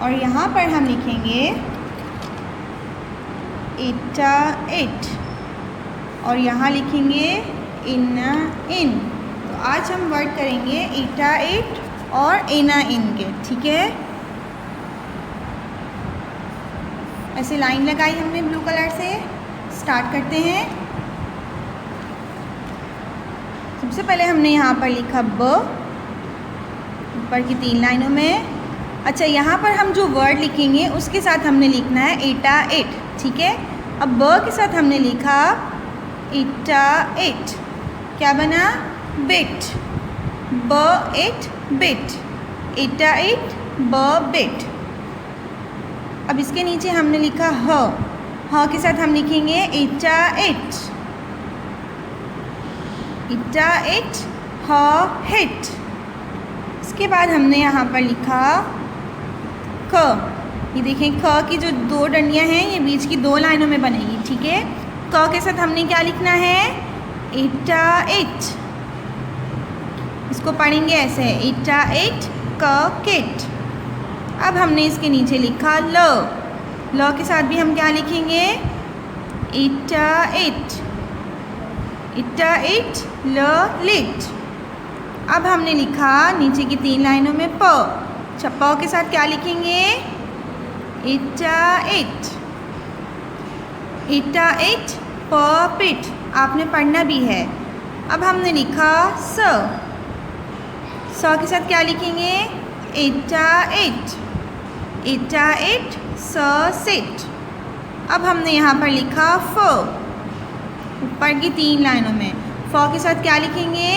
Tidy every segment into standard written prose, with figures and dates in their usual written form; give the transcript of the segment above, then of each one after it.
और यहाँ पर हम लिखेंगे इटा इट और यहाँ लिखेंगे इना इन। तो आज हम वर्ड करेंगे इटा इट और इना इन के, ठीक है। ऐसे लाइन लगाई हमने ब्लू कलर से। स्टार्ट करते हैं। सबसे पहले हमने यहाँ पर लिखा ब, ऊपर की 3 लाइनों में। अच्छा, यहाँ पर हम जो वर्ड लिखेंगे उसके साथ हमने लिखना है इटा इट, ठीक है। अब ब के साथ हमने लिखा इटा इट, क्या बना? बिट। ब इट बिट, इटा इट ब बिट। अब इसके नीचे हमने लिखा ह के साथ हम लिखेंगे इटा इट, इटा इट ह हिट। इसके बाद हमने यहाँ पर लिखा क। ये देखें, क की जो 2 डंडियाँ हैं ये बीच की 2 लाइनों में बनेगी, ठीक है। क के साथ हमने क्या लिखना है? इटा इट। इसको पढ़ेंगे ऐसे, इटा इट क किट। अब हमने इसके नीचे लिखा ल। ल के साथ भी हम क्या लिखेंगे? इटा इट, इटा इट ल लिट। अब हमने लिखा नीचे की 3 लाइनों में प। अच्छा, प के साथ क्या लिखेंगे? इटा इट, इटा इट प पिट। आपने पढ़ना भी है। अब हमने लिखा स। स के साथ क्या लिखेंगे? इटा इट, इटा इट स सिट। अब हमने यहाँ पर लिखा फ, ऊपर की 3 लाइनों में। फ के साथ क्या लिखेंगे?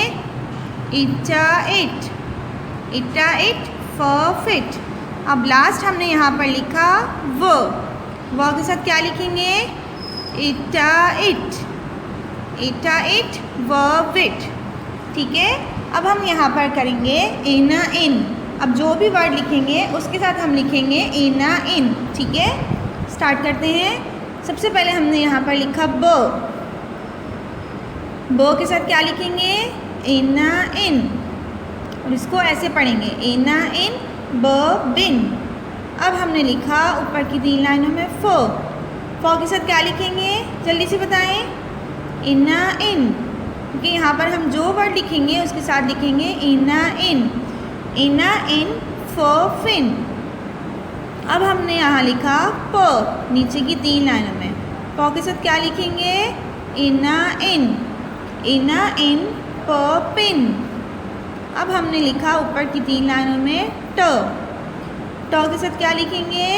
इटा इट, इटा इट फ फिट। अब लास्ट हमने यहाँ पर लिखा व के साथ क्या लिखेंगे? इटा इट व विट, ठीक है। अब हम यहाँ पर करेंगे इना इन। अब जो भी वर्ड लिखेंगे उसके साथ हम लिखेंगे इना इन, ठीक है। स्टार्ट करते हैं। सबसे पहले हमने यहाँ पर लिखा ब के साथ क्या लिखेंगे? इना इन। और इसको ऐसे पढ़ेंगे, इना इन ब बिन। अब हमने लिखा ऊपर की 3 लाइनों में फ के साथ क्या लिखेंगे? जल्दी से बताएं। इना इन, क्योंकि यहाँ पर हम जो वर्ड लिखेंगे उसके साथ लिखेंगे इना इन, इना इन फ फिन। अब हमने यहाँ लिखा प, नीचे की 3 लाइनों में। प के साथ क्या लिखेंगे? इना इन प पिन। अब हमने लिखा ऊपर की 3 लाइनों में ट के साथ क्या लिखेंगे?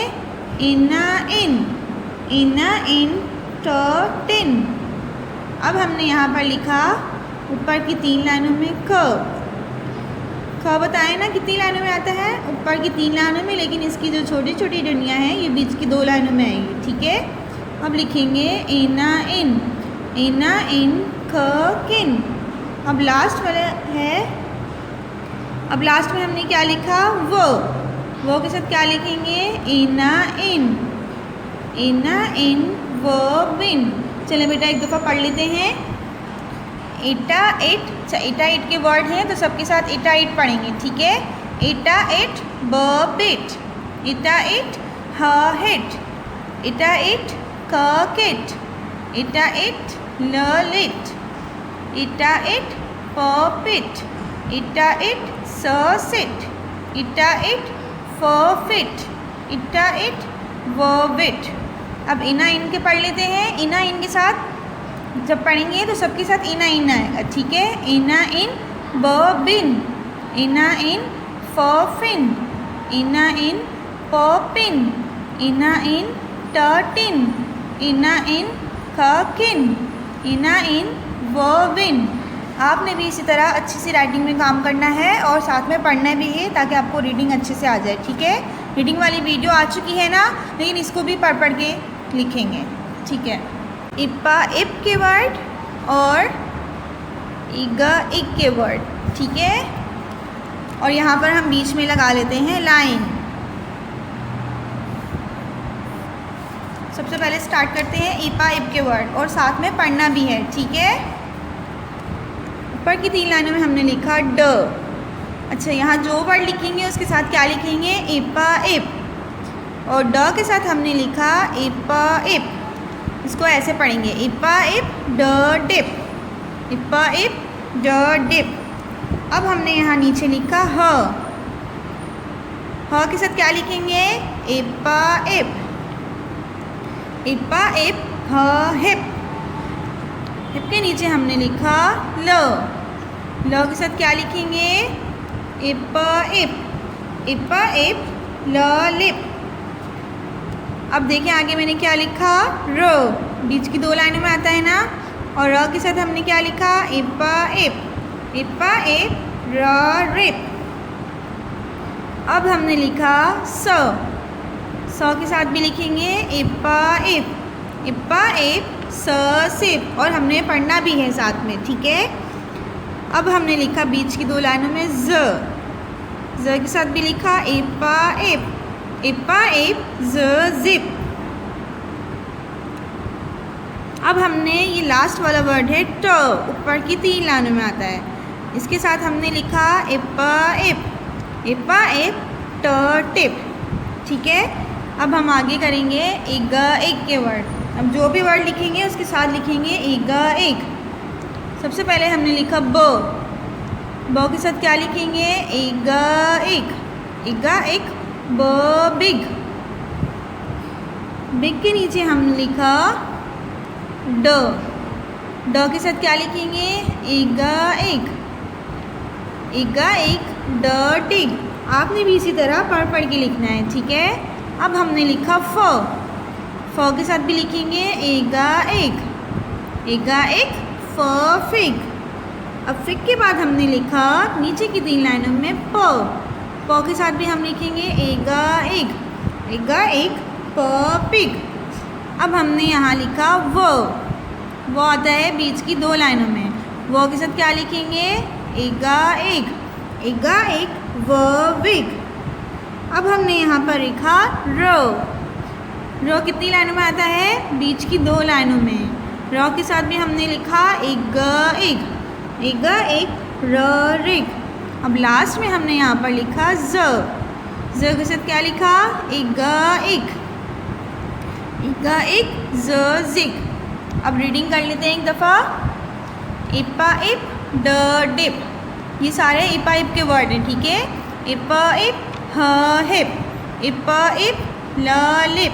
इना इन ट टिन। अब हमने यहाँ पर लिखा ऊपर की 3 लाइनों में ख बताएं ना कितनी लाइनों में आता है? ऊपर की 3 लाइनों में, लेकिन इसकी जो छोटी छोटी डंडियाँ हैं ये बीच की 2 लाइनों में आएगी, ठीक है। अब लिखेंगे इना इन ख किन। अब लास्ट वाला है, अब लास्ट में हमने क्या लिखा? वो के साथ क्या लिखेंगे? इना इन व बिन। चलिए बेटा एक दफ़ा पढ़ लेते हैं। इटा इट, अच्छा इटा इट के वर्ड हैं तो सबके साथ इटा इट पढ़ेंगे, ठीक है। इटा इट ब बिट, इटा इट ह हिट, इटा इट क किट, इटा इट ल लिट, इटा इट प पिट, इटा इट स सिट, इटा इट फ फिट, इटा इट व विट। अब इना इन के पढ़ लेते हैं। इना इन के साथ जब पढ़ेंगे तो सबके साथ इना इन आएगा, ठीक है। इना इन ब बिन, इना इन फ फिन, इना इन प पिन, इना इन ट टिन, इना इन ख किन, इना इन व विन। आपने भी इसी तरह अच्छी सी राइटिंग में काम करना है और साथ में पढ़ना भी है ताकि आपको रीडिंग अच्छे से आ जाए, ठीक है। रीडिंग वाली वीडियो आ चुकी है ना, लेकिन इसको भी पढ़ के लिखेंगे, ठीक है। इप्पा इप के वर्ड और इगा इग के वर्ड, ठीक है। और यहाँ पर हम बीच में लगा लेते हैं लाइन। सबसे पहले स्टार्ट करते हैं इप्पा इप के वर्ड और साथ में पढ़ना भी है, ठीक है। ऊपर की 3 लाइनों में हमने लिखा ड। अच्छा, यहाँ जो वर्ड लिखेंगे उसके साथ क्या लिखेंगे? इप्पा इप। और ड के साथ हमने लिखा इप इप, इसको ऐसे पढ़ेंगे इप इप ड डिप, इप इप ड डिप। अब हमने यहाँ नीचे लिखा ह के साथ क्या लिखेंगे इप इप, इप इप ह हिप, हिप के नीचे हमने लिखा ल के साथ क्या लिखेंगे इप इप, इप इप ल लिप। अब देखिए आगे मैंने क्या लिखा र, बीच की 2 लाइनों में आता है ना, और र के साथ हमने क्या लिखा इप इप, इप इप र रिप। अब हमने लिखा स के साथ भी लिखेंगे इप इप, इप इप स सिप, और हमने पढ़ना भी है साथ में, ठीक है। अब हमने लिखा बीच की 2 लाइनों में ज के साथ भी लिखा इप इप, इप इप ज जिप। अब हमने ये लास्ट वाला वर्ड है ट, ऊपर की 3 लाइनों में आता है, इसके साथ हमने लिखा इप इप, इप इप ट टिप, ठीक है। अब हम आगे करेंगे इग एक के वर्ड। अब जो भी वर्ड लिखेंगे उसके साथ लिखेंगे इग एक। सबसे पहले हमने लिखा ब के साथ क्या लिखेंगे इग एक, इग एक ब बिग। बिग के नीचे हमने लिखा ड के साथ क्या लिखेंगे इग एक, इग एक ड डिग। आपने भी इसी तरह पढ़ के लिखना है, ठीक है। अब हमने लिखा फ के साथ भी लिखेंगे इगा एक, इगा एक फ फिग। अब फिग के बाद हमने लिखा नीचे की 3 लाइनों में प के साथ भी हम लिखेंगे इगा एक, इगा एक प पिग। अब हमने यहाँ लिखा वो आता है बीच की 2 लाइनों में, वो के साथ क्या लिखेंगे इगा एक, इगा एक व विग। अब हमने यहाँ पर लिखा रो कितनी लाइनों में आता है बीच की 2 लाइनों में, र के साथ भी हमने लिखा इग एक, इग एक र रिग। अब लास्ट में हमने यहाँ पर लिखा ज के साथ क्या लिखा इग एक, इग एक ज जिग। अब रीडिंग कर लेते हैं एक दफ़ा। इप इप ड डिप, ये सारे इप इप के वर्ड हैं, ठीक है। इप इप ह हिप, इप इप ल लिप,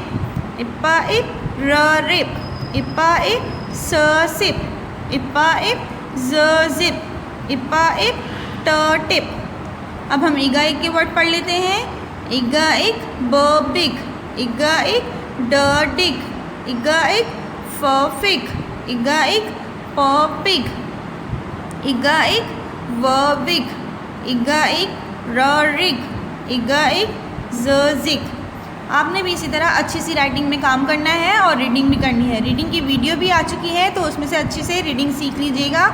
इप इप र रिप, इप इप स सिप, इप इप ज जिप, इप इप ट टिप। अब हम इगा एक के वर्ड पढ़ लेते हैं। इगा एक ब बिग, इगा एक ड डिग, इगा एक फ फिग, इगा एक प पिग, इगा एक व विग, इगा एक र रिग, इगा एक ज जिग। आपने भी इसी तरह अच्छी सी राइटिंग में काम करना है और रीडिंग भी करनी है। रीडिंग की वीडियो भी आ चुकी है, तो उसमें से अच्छे से रीडिंग सीख लीजिएगा।